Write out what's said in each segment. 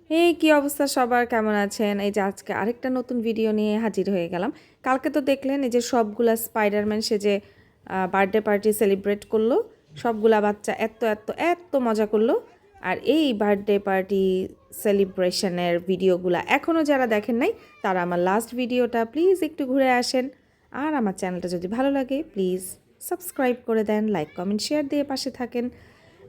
কি অবস্থা সবার, কেমন আছেন? এই যে আজকে আরেকটা নতুন ভিডিও নিয়ে হাজির হয়ে গেলাম। কালকে তো দেখলেন এই যে সবগুলা স্পাইডারম্যান সেজে বার্থডে পার্টি সেলিব্রেট করলো। সবগুলা বাচ্চা এত এত এত মজা করলো। আর এই বার্থডে পার্টি সেলিব্রেশনের ভিডিওগুলা এখনও যারা দেখেন নাই তারা আমার লাস্ট ভিডিওটা প্লিজ একটু ঘুরে আসেন। আর আমার চ্যানেলটা যদি ভালো লাগে প্লিজ সাবস্ক্রাইব করে দেন, লাইক কমেন্ট শেয়ার দিয়ে পাশে থাকেন।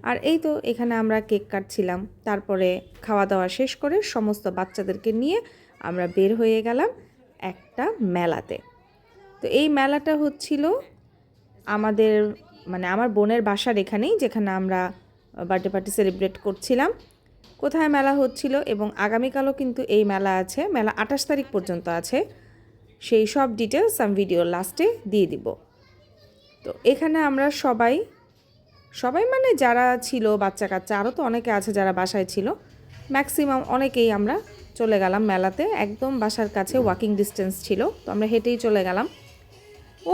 আর এই তো এখানে আমরা কেক কাটছিলাম, তারপরে খাওয়া দাওয়া শেষ করে সমস্ত বাচ্চাদেরকে নিয়ে আমরা বের হয়ে গেলাম একটা মেলাতে। তো এই মেলাটা হচ্ছিল আমাদের আমার বোনের বাসার এখানেই, যেখানে আমরা বার্থডে পার্টি সেলিব্রেট করছিলাম। কোথায় মেলা হচ্ছিল এবং আগামীকালও কিন্তু এই মেলা আছে, মেলা 28 তারিখ পর্যন্ত আছে। সেই সব ডিটেলস আমি ভিডিওর লাস্টে দিয়ে দিব। তো এখানে আমরা সবাই সবাই যারা ছিল বাচ্চা কাচ্চা, আরও তো অনেকে আছে যারা বাসায় ছিল, ম্যাক্সিমাম অনেকেই আমরা চলে গেলাম মেলাতে। একদম বাসার কাছে ওয়াকিং ডিস্টেন্স ছিল, তো আমরা হেঁটেই চলে গেলাম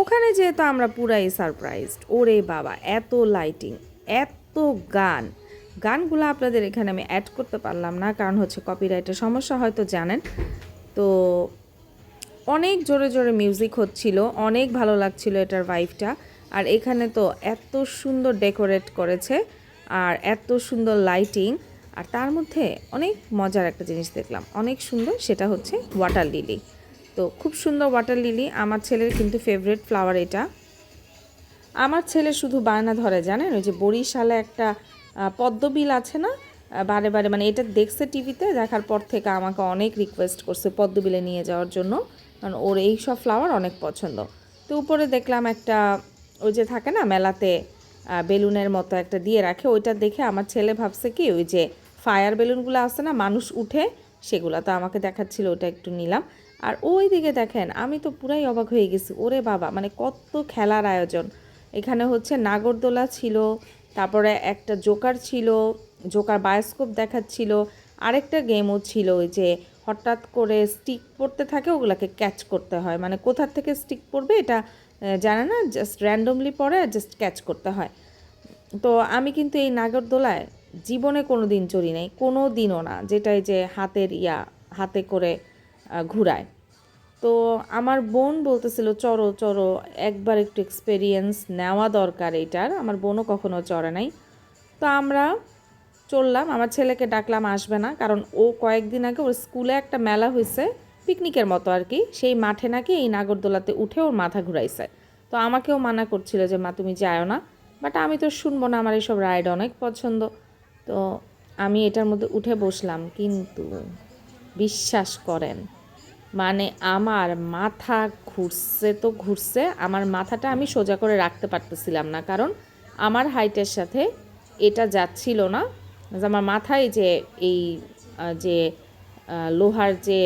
ওখানে। যেহেতু আমরা পুরাই সারপ্রাইজড, ওরে বাবা এত লাইটিং, এত গানগুলো আপনাদের এখানে আমি অ্যাড করতে পারলাম না, কারণ হচ্ছে কপিরাইটের সমস্যা, হয়তো জানেন। তো অনেক জোরে জোরে মিউজিক হচ্ছিল, অনেক ভালো লাগছিল এটার ভাইবটা। আর এখানে তো এত সুন্দর ডেকোরেট করেছে আর এত সুন্দর লাইটিং, আর তার মধ্যে অনেক মজার একটা জিনিস দেখলাম, অনেক সুন্দর, সেটা হচ্ছে ওয়াটার লিলি। তো খুব সুন্দর ওয়াটার লিলি, আমার ছেলের কিন্তু ফেভারিট ফ্লাওয়ার এটা। আমার ছেলে শুধু বায়না ধরে, জানেন, ওই যে বরিশালে একটা পদ্মবিল আছে না, বারে বারে এটা দেখছে টিভিতে, দেখার পর থেকে আমাকে অনেক রিকোয়েস্ট করছে পদ্মবিলে নিয়ে যাওয়ার জন্য, কারণ ওর এই সব ফ্লাওয়ার অনেক পছন্দ। তো উপরে দেখলাম একটা ওই যে থাকে না মেলাতে বেলুনের মতো একটা দিয়ে রাখে, ওইটা দেখে আমার ছেলে ভাবছে কি ওই যে ফায়ার বেলুনগুলো আছে না, মানুষ উঠে, সেগুলো তো আমাকে দেখাচ্ছিল, ওটা একটু নিলাম। আর ওই দিকে দেখেন, আমি তো পুরাই অবাক হয়ে গেছি, ওরে বাবা কত খেলার আয়োজন। এখানে হচ্ছে নাগরদোলা ছিল, তারপরে একটা জোকার ছিল, জোকার বায়োস্কোপ দেখাচ্ছিল, আরেকটা গেমও ছিল, ওই যে হঠাৎ করে স্টিক পড়তে থাকে, ওগুলোকে ক্যাচ করতে হয়, কোথার থেকে স্টিক পড়বে এটা জানে না, জাস্ট র্যান্ডমলি পড়ে জাস্ট ক্যাচ করতে হয়। তো আমি কিন্তু এই নাগরদোলায় জীবনে কোনো দিন চড়ি নাই, কোনো দিনও না, যেটাই যে হাতে করে ঘুরায়। তো আমার বোন বলতেছিল চড়ো চড়ো, একবার একটু এক্সপেরিয়েন্স নেওয়া দরকার এটার, আমার বোনও কখনো চড়ে নাই। তো আমরা চললাম, আমার ছেলেকে ডাকলাম আসবে না, কারণ ও কয়েকদিন আগে ওর স্কুলে একটা মেলা হয়েছে, পিকনিকের মতো আর কি, সেই মাঠে নাকি এই নাগরদোলাতে উঠে ওর মাথা ঘুরাইছে। তো আমাকেও মানা করছিল যে মা তুমি যাও না, বাট আমি তো শুনবো না, আমার এইসব রাইড অনেক পছন্দ। তো আমি এটার মধ্যে উঠে বসলাম, কিন্তু বিশ্বাস করেন আমার মাথা ঘুরছে তো ঘুরছে, আমার মাথাটা আমি সোজা করে রাখতে পারতেছিলাম না, কারণ আমার হাইটের সাথে এটা যাচ্ছিল না। আমার মাথায় যে এই যে লোহার যে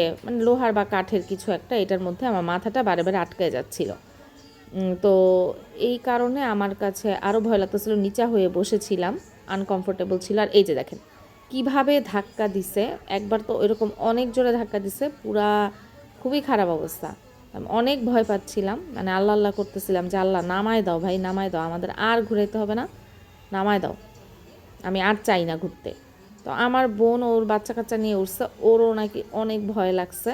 লোহার বা কাঠের কিছু একটা, এটার মধ্যে আমার মাথাটা বারে বারে আটকে যাচ্ছিল। তো এই কারণে আমার কাছে আরও ভয় লাগতেছিল, নিচা হয়ে বসেছিলাম, আনকমফোর্টেবল ছিল। আর এই যে দেখেন কিভাবে ধাক্কা দিছে, একবার তো এরকম অনেক জোরে ধাক্কা দিছে, পুরা খুবই খারাপ অবস্থা। অনেক ভয় পাচ্ছিলাম, আল্লাহ আল্লাহ করতেছিলাম যে আল্লাহ নামায় দাও ভাই, নামায় দাও, আমাদের আর ঘুরাইতে হবে না, নামায় দাও, আমি আর চাই না ঘুরতে। তো আমার বোন ওর বাচ্চা কাচ্চা নিয়ে উঠছে, ওরও নাকি অনেক ভয় লাগছে,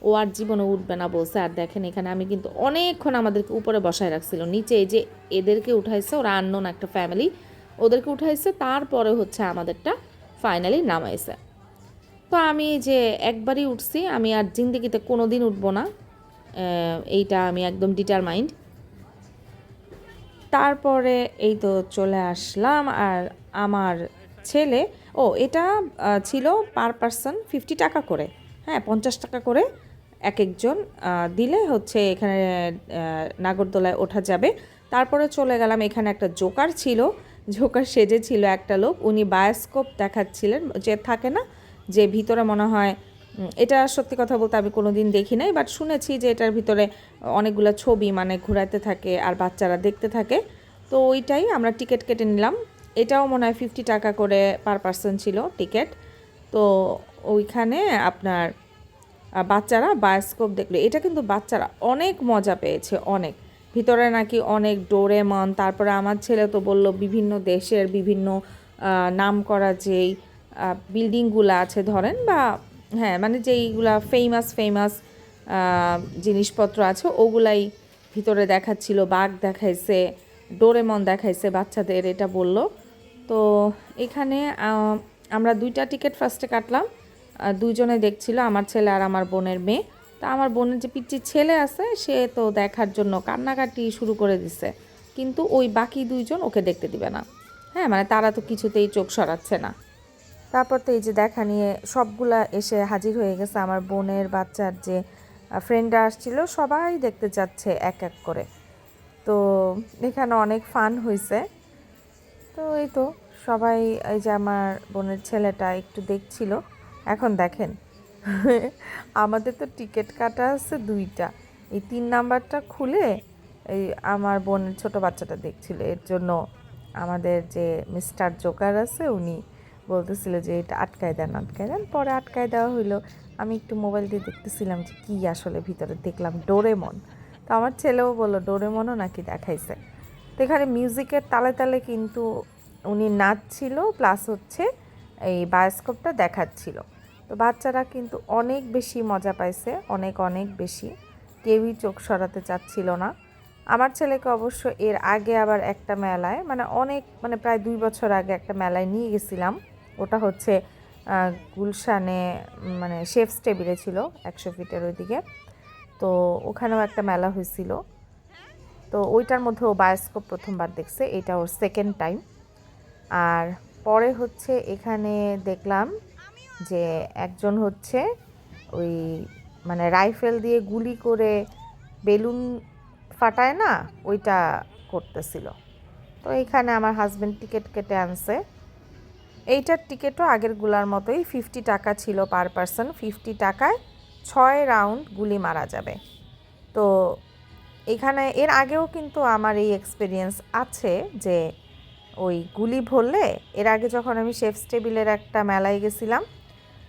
ও আর জীবনে উঠবে না বলছে। আর দেখেন এখানে আমি কিন্তু অনেকক্ষণ আমাদেরকে উপরে বসায় রাখছিল, নিচে এই যে এদেরকে উঠাইছে, ওরা আননোন একটা ফ্যামিলি, ওদেরকে উঠাইছে, তারপরে হচ্ছে আমাদেরটা ফাইনালি নামাইছে। তো আমি যে একবারই উঠছি, আমি আর জিন্দেগিতে কোনো দিন উঠবো না, এইটা আমি একদম ডিটারমাইন্ড। তারপরে এই তো চলে আসলাম। আর আমার ছেলে, এটা ছিল পার পারসন 50 টাকা করে, হ্যাঁ 50 টাকা করে এক একজন দিলে হচ্ছে এখানে নাগরদোলায় ওঠা যাবে। তারপরে চলে গেলাম, এখানে একটা জোকার ছিল, জোকার সেজে ছিল একটা লোক, উনি বায়োস্কোপ দেখাচ্ছিলেন, যে থাকে না যে ভিতরে মনে হয়, এটা সত্যি কথা বলতে আমি কোনো দিন দেখি নাই, বাট শুনেছি যে এটার ভিতরে অনেকগুলো ছবি ঘুরাতে থাকে আর বাচ্চারা দেখতে থাকে। তো ওইটাই আমরা টিকিট কেটে নিলাম, এটাও মনে হয় 50 টাকা করে পার পারসন ছিল টিকিট। তো ওইখানে আপনার বাচ্চারা বায়োস্কোপ দেখলো, এটা কিন্তু বাচ্চারা অনেক মজা পেয়েছে, অনেক, ভিতরে নাকি অনেক ডোরেমন, তারপরে আমার ছেলে তো বলল বিভিন্ন দেশের বিভিন্ন নাম করা যেই বিল্ডিংগুলো আছে ধরেন, বা হ্যাঁ মানে যেইগুলা ফেমাস ফেমাস জিনিসপত্র আছে ওগুলাই ভিতরে দেখাচ্ছিল। বাঘ দেখাইছে, ডোরেমন দেখাইছে বাচ্চাদের, এটা বলল। তো এখানে আমরা 2টা টিকিট ফার্স্টে কাটলাম, দুইজনে দেখছিল, আমার ছেলে আর আমার বোনের মেয়ে। তা আমার বোনের যে পিচ্চির ছেলে আছে সে তো দেখার জন্য কান্নাকাটি শুরু করে দিছে, কিন্তু ওই বাকি দুইজন ওকে দেখতে দিবে না। হ্যাঁ মানে তারা তো কিছুতেই চোখ সরাচ্ছে না। তারপর তো এই যে দেখা নিয়ে সবগুলা এসে হাজির হয়ে গেছে। আমার বোনের বাচ্চার যে ফ্রেন্ডরা আসছিল সবাই দেখতে যাচ্ছে এক এক করে। তো এখানে অনেক ফান হয়েছে। তো এই তো সবাই, এই যে আমার বোনের ছেলেটা একটু দেখছিল। এখন দেখেন আমাদের তো টিকিট কাটা আছে 2টা, এই 3 নাম্বারটা খুলে এই আমার বোনের ছোট বাচ্চাটা দেখছিল। এর জন্য আমাদের যে মিস্টার জোকার আছে উনি বলতেছিল যে এটা আটকায় দেন আটকায় দেন। পরে আটকায় দেওয়া হইলো। আমি একটু মোবাইল দিয়ে দেখতেছিলাম যে কী আসলে ভিতরে, দেখলাম ডোরেমন। তো আমার ছেলেও বললো ডোরেমনও নাকি দেখাইছে। তো এখানে মিউজিকের তালে তালে কিন্তু উনি নাচছিল, প্লাস হচ্ছে এই বায়োস্কোপটা দেখাচ্ছিল। তো বাচ্চারা কিন্তু অনেক বেশি মজা পাইছে, অনেক অনেক বেশি। কেউই চোখ সরাতে চাচ্ছিল না। আমার ছেলেকে অবশ্য এর আগে আবার একটা মেলায়, মানে অনেক মানে প্রায় 2 বছর আগে একটা মেলায় নিয়ে গেছিলাম। ওটা হচ্ছে গুলশানে, মানে শেফস টেবিলে ছিল 100 ফিটের ওইদিকে। তো ওখানেও একটা মেলা হয়েছিল। তো ওইটার মধ্যে ও বায়োস্কোপ প্রথমবার দেখছে, এটা ওর সেকেন্ড টাইম। আর পরে হচ্ছে এখানে দেখলাম যে একজন হচ্ছে ওই মানে রাইফেল দিয়ে গুলি করে বেলুন ফাটায় না, ওইটা করতেছিল। তো এইখানে আমার হাজব্যান্ড টিকিট কেটে আনছে। এইটার টিকিটও আগেরগুলার মতোই 50 টাকা ছিল পার পারসন। 50 টাকায় 6 রাউন্ড গুলি মারা যাবে। তো এখানে এর আগেও কিন্তু আমার এই এক্সপিরিয়েন্স আছে যে ওই গুলি ভরলে, এর আগে যখন আমি শেফস টেবিলের একটা মেলায় গেছিলাম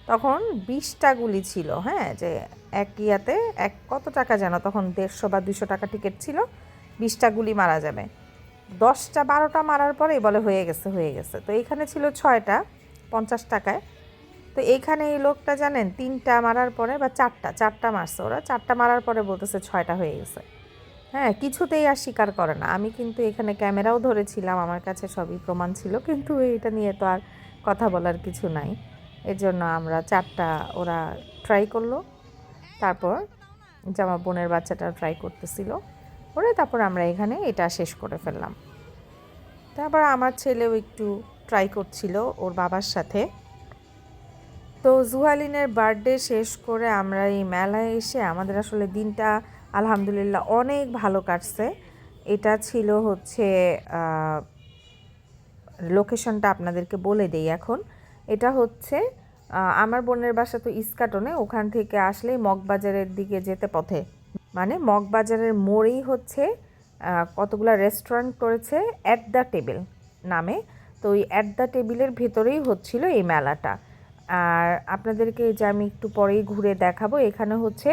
তখন 20টা গুলি ছিল। হ্যাঁ, যে এক ইয়াতে কত টাকা যেন তখন 150 বা 200 টাকা টিকিট ছিল, 20টা গুলি মারা যাবে। 10টা 12টা মারার পরেই বলে হয়ে গেছে হয়ে গেছে। তো এইখানে ছিল 6টা 50 টাকায়। তো এইখানে এই লোকটা জানেন 3টা মারার পরে, বা 4টা মারছে ওরা, 4টা মারার পরে বলতেছে 6টা হয়ে গেছে। হ্যাঁ, কিছুতেই আর স্বীকার করে না। আমি কিন্তু এখানে ক্যামেরাও ধরেছিলাম, আমার কাছে সবই প্রমাণ ছিল, কিন্তু এটা নিয়ে তো আর কথা বলার কিছু নাই। এর জন্য আমরা 4টা ওরা ট্রাই করলো, তারপর যে আমার বোনের বাচ্চাটা ট্রাই করতেছিল ওরা, তারপর আমরা এখানে এটা শেষ করে ফেললাম। তারপর আমার ছেলেও একটু ট্রাই করছিল ওর বাবার সাথে। তো জুহালিনের বার্থডে শেষ করে আমরা এই মেলায় এসে আমাদের আসলে দিনটা আলহামদুলিল্লাহ অনেক ভালো কাটছে। এটা ছিল হচ্ছে লোকেশনটা আপনাদেরকে বলে দেই এখন। এটা হচ্ছে আমার বোনের বাসা তো ইস্কাটনে, ওখান থেকে আসলে মগবাজারের দিকে যেতে পথে, মানে মগবাজারের মোড়েই হচ্ছে কতগুলো রেস্টুরেন্ট করেছে অ্যাট দ্য টেবিল নামে। তো ওই অ্যাট দ্য টেবিলের ভেতরেই হচ্ছিল এই মেলাটা। আর আপনাদেরকে যে আমি একটু পরেই ঘুরে দেখাবো, এখানে হচ্ছে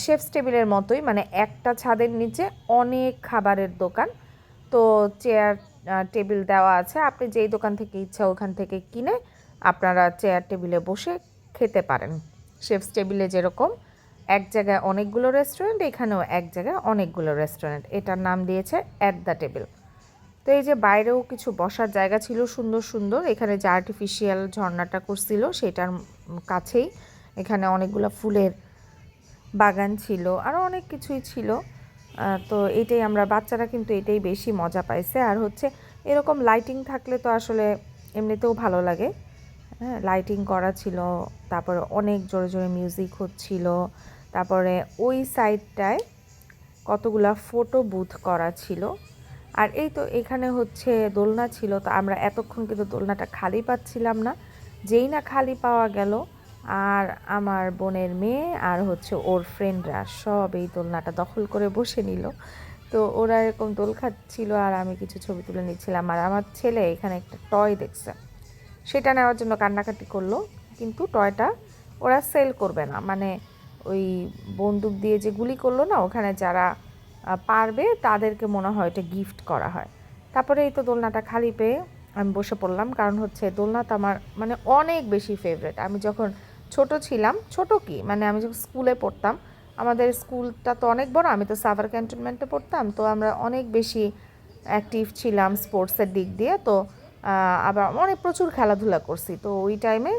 শেফস টেবিলের মতোই, মানে একটা ছাদের নিচে অনেক খাবারের দোকান। তো চেয়ার টেবিল দেওয়া আছে, আপনি যেই দোকান থেকে ইচ্ছা ওখান থেকে কিনে আপনারা চেয়ার টেবিলে বসে খেতে পারেন। শেফস টেবিলে যেরকম এক জায়গায় অনেকগুলো রেস্টুরেন্ট, এখানেও এক জায়গায় অনেকগুলো রেস্টুরেন্ট, এটার নাম দিয়েছে অ্যাট দ্য টেবিল। তো এই যে বাইরেও কিছু বসার জায়গা ছিল সুন্দর সুন্দর। এখানে যে আর্টিফিশিয়াল ঝর্ণাটা করছিল সেটার কাছেই এখানে অনেকগুলো ফুলের বাগান ছিল, আরও অনেক কিছুই ছিল। তো এটাই আমরা, বাচ্চারা কিন্তু এটাই বেশি মজা পাইছে। আর হচ্ছে এরকম লাইটিং থাকলে তো আসলে এমনিতেও ভালো লাগে। হ্যাঁ, লাইটিং করা ছিল, তারপরে অনেক জোরে জোরে মিউজিক হচ্ছিল। তারপরে ওই সাইডটায় কতগুলা ফটো বুথ করা ছিল। আর এই তো এখানে হচ্ছে দোলনা ছিল। তো আমরা এতক্ষণ কিন্তু দোলনাটা খালি পাচ্ছিলাম না। যেই না খালি পাওয়া গেল, আর আমার বোনের মেয়ে আর হচ্ছে ওর ফ্রেন্ডরা সব এই দোলনাটা দখল করে বসে নিল। তো ওরা এরকম দোল খাচ্ছিল আর আমি কিছু ছবি তুলে নিচ্ছিলাম। আর আমার ছেলে এখানে একটা টয় দেখছে, সেটা নেওয়ার জন্য কান্নাকাটি করলো, কিন্তু টয়টা ওরা সেল করবে না, মানে ওই বন্দুক দিয়ে যে গুলি করলো না, ওখানে যারা পারবে তাদেরকে মনে হয় এটা গিফট করা হয়। তারপরে এই তো দোলনাটা খালি পেয়ে আমি বসে পড়লাম, কারণ হচ্ছে দোলনা তো আমার মানে অনেক বেশি ফেভারেট। আমি যখন ছোট ছিলাম, ছোট কি মানে আমি যখন স্কুলে পড়তাম, আমাদের স্কুলটা তো অনেক বড়, আমি তো সাভার ক্যান্টনমেন্টে পড়তাম, তো আমরা অনেক বেশি অ্যাক্টিভ ছিলাম স্পোর্টসের দিক দিয়ে। তো আবার অনেক প্রচুর খেলাধুলা করছি। তো ওই টাইমে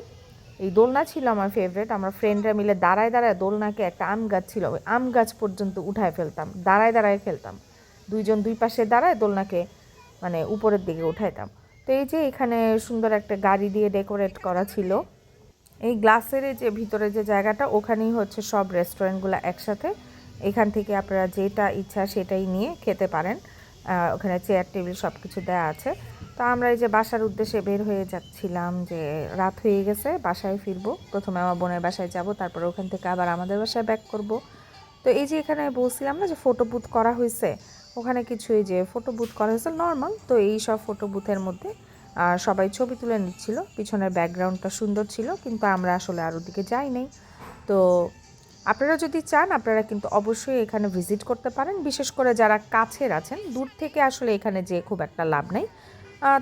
এই দোলনা ছিল আমার ফেভারেট। আমরা ফ্রেন্ডরা মিলে দাঁড়ায় দাঁড়ায় দোলনাকে, একটা আম গাছ ছিল, ওই আম গাছ পর্যন্ত উঠায় ফেলতাম, দাঁড়ায় দাঁড়ায় খেলতাম, দুইজন দুই পাশে দাঁড়ায় দোলনাকে মানে উপরের দিকে উঠাইতাম। তো এই যে এখানে সুন্দর একটা গাড়ি দিয়ে ডেকোরেট করা ছিল। এই গ্লাসের যে ভিতরে যে জায়গাটা, ওখানেই হচ্ছে সব রেস্টুরেন্টগুলো একসাথে। এখান থেকে আপনারা যেটা ইচ্ছা সেটাই নিয়ে খেতে পারেন। ওখানে চেয়ার টেবিল সব কিছু দেওয়া আছে। তো আমরা এই যে বাসার উদ্দেশ্যে বের হয়ে যাচ্ছিলাম, যে রাত হয়ে গেছে, বাসায় ফিরবো। প্রথমে আমার বোনের বাসায় যাব, তারপর ওখান থেকে আবার আমাদের বাসায় ব্যাক করব। তো এই যে এখানে বলছিলাম না যে ফটো বুথ করা হয়েছে, ওখানে কিছু এই যে ফটো বুথ করা হয়েছে নর্মাল। তো এই সব ফটো বুথের মধ্যে সবাই ছবি তুলে নিচ্ছিল। পিছনের ব্যাকগ্রাউন্ডটা সুন্দর ছিল, কিন্তু আমরা আসলে আর ওদিকে যাই নাই। তো আপনারা যদি চান, আপনারা কিন্তু অবশ্যই এখানে ভিজিট করতে পারেন, বিশেষ করে যারা কাছের আছেন। দূর থেকে আসলে এখানে যেয়ে খুব একটা লাভ নেই।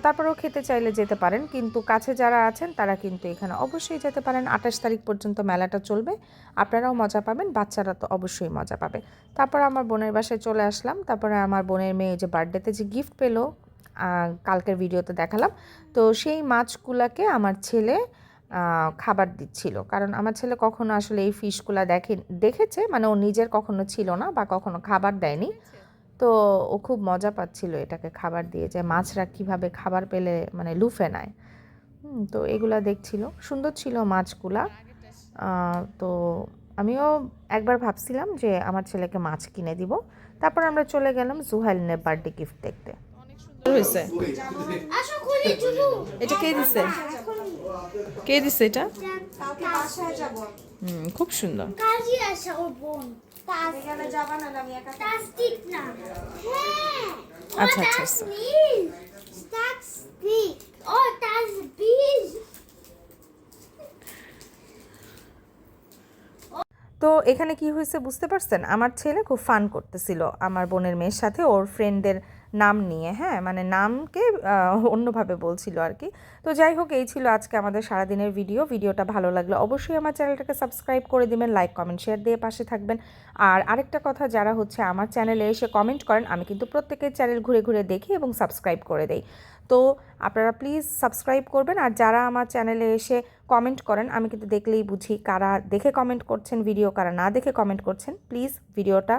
তারপরেও খেতে চাইলে যেতে পারেন, কিন্তু কাছে যারা আছেন তারা কিন্তু এখানে অবশ্যই যেতে পারেন। 28 তারিখ পর্যন্ত মেলাটা চলবে, আপনারাও মজা পাবেন, বাচ্চারা তো অবশ্যই মজা পাবে। তারপর আমার বোনের বাসায় চলে আসলাম। তারপরে আমার বোনের মেয়ে যে বার্থডেতে যে গিফট পেলো, কালকের ভিডিওতে দেখালাম, তো সেই মাছগুলাকে আমার ছেলে খাবার দিচ্ছিল। কারণ আমার ছেলে কখনো আসলে এই ফিশগুলা দেখেছে, মানে ও নিজের কখনো ছিল না বা কখনো খাবার দেয়নি। তো ও খুব মজা পাচ্ছিল এটাকে খাবার দিয়ে, যে মাছরা কিভাবে খাবার পেলে মানে লুফে নেয়। তো এগুলা দেখছিল, সুন্দর ছিল মাছগুলা। তো আমিও একবার ভাবছিলাম যে আমার ছেলেকে মাছ কিনে দিব। তারপর আমরা চলে গেলাম জুহাইলিনের বার্থডে গিফট দেখতে। হয়েছে এটা কে দিছে? কে দিছে এটা? খুব সুন্দর। আচ্ছা আচ্ছা আচ্ছা। তো এখানে কি হয়েছে বুঝতে পারছেন? আমার ছেলে খুব ফান করতেছিল আমার বোনের মেয়ের সাথে, ওর ফ্রেন্ডের নাম নিয়ে, হ্যাঁ মানে নামকে অন্যভাবে বলছিল আর কি। তো যাই হোক, এই ছিল আজকে আমাদের সারাদিনের ভিডিওটা ভালো লাগলো অবশ্যই আমার চ্যানেলটাকে সাবস্ক্রাইব করে দিবেন, লাইক কমেন্ট শেয়ার দিয়ে পাশে থাকবেন। আর আরেকটা কথা, যারা হচ্ছে আমার চ্যানেলে এসে কমেন্ট করেন, আমি কিন্তু প্রত্যেকের চ্যানেল ঘুরে ঘুরে দেখি এবং সাবস্ক্রাইব করে দেই। তো আপনারা প্লিজ সাবস্ক্রাইব করবেন। আর যারা আমার চ্যানেলে এসে কমেন্ট করেন, আমি কিন্তু দেখলেই বুঝি কারা দেখে কমেন্ট করছেন ভিডিও, কারা না দেখে কমেন্ট করছেন। প্লিজ ভিডিওটা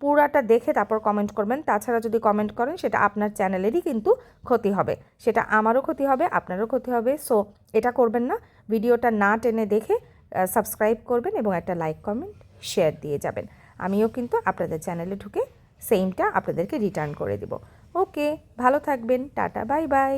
পুরাটা দেখে তারপর কমেন্ট করবেন। তাছাড়া যদি কমেন্ট করেন, সেটা আপনার চ্যানেলেরই কিন্তু ক্ষতি হবে, সেটা আমারও ক্ষতি হবে, আপনারও ক্ষতি হবে। সো এটা করবেন না, ভিডিওটা না টেনে দেখে সাবস্ক্রাইব করবেন এবং একটা লাইক কমেন্ট শেয়ার দিয়ে যাবেন। আমিও কিন্তু আপনাদের চ্যানেলে ঢুকে সেমটা আপনাদেরকে রিটার্ন করে দেব। ওকে, ভালো থাকবেন, টাটা, বাই বাই।